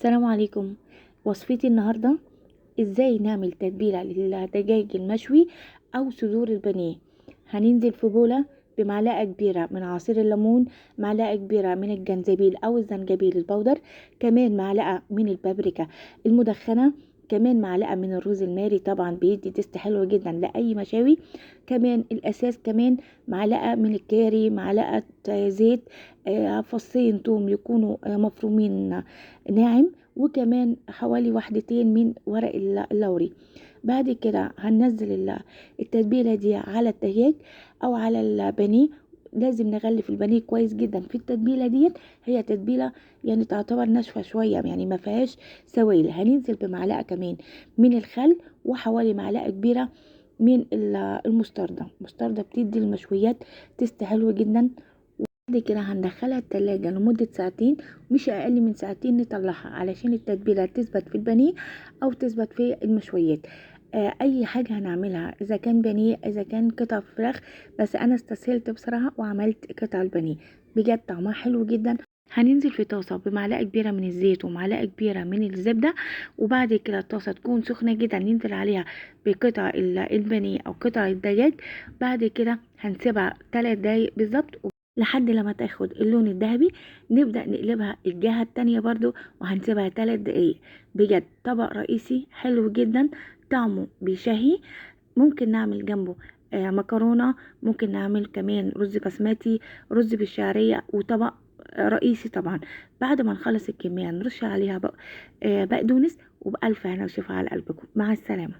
السلام عليكم. وصفتي النهاردة ازاي نعمل تتبيلة للدجاج المشوي او صدور البانيه. هننزل في بولة بمعلقة كبيرة من عصير الليمون، معلقة كبيرة من الجنزبيل او الزنجبيل البودر، كمان معلقة من البابريكا المدخنة، كمان معلقة من الرز الماري، طبعا بيدي تست حلو جدا لأي مشاوي. كمان الأساس كمان معلقة من الكاري، معلقة زيت، فصين توم يكونوا مفرومين ناعم، وكمان حوالي وحدتين من ورق اللوري. بعد كده هننزل التتبيلة دي على الدجاج او على البانيه. لازم نغلف البانيه كويس جدا في التتبيله ديت. هي تتبيله يعني تعتبر ناشفه شويه، يعني ما فيهاش سوائل. هننزل بمعلقه كمان من الخل، وحوالي معلقه كبيره من المستردة بتدي المشويات تست حلو جدا. بعد كده هندخلها التلاجة لمدة ساعتين، مش أقل من ساعتين نطلعها علشان التتبيلة تثبت في البانيه أو تثبت في المشويات. أي حاجة هنعملها، إذا كان بانيه إذا كان قطع فراخ، بس أنا استسهلت بصراحة وعملت قطع البانيه، بجد طعمها حلو جدا. هننزل في طاسة بمعلقة كبيرة من الزيت ومعلقة كبيرة من الزبدة، وبعد كده الطاسة تكون سخنة جدا ننزل عليها بقطع البانيه أو قطع الدجاج. بعد كده هنسيبها 3 دقايق بالظبط لحد لما تاخد اللون الذهبي. نبدأ نقلبها الجهة التانية برضو، وهنسيبها 3 دقايق. بجد طبق رئيسي حلو جدا، طعمه بيشهي. ممكن نعمل جنبه مكرونة، ممكن نعمل كمان رز بسمتي، رز بالشعرية، وطبق رئيسي طبعا. بعد ما نخلص الكمية نرش عليها بقدونس، وبألف هنا وشفا على قلبكم. مع السلامة.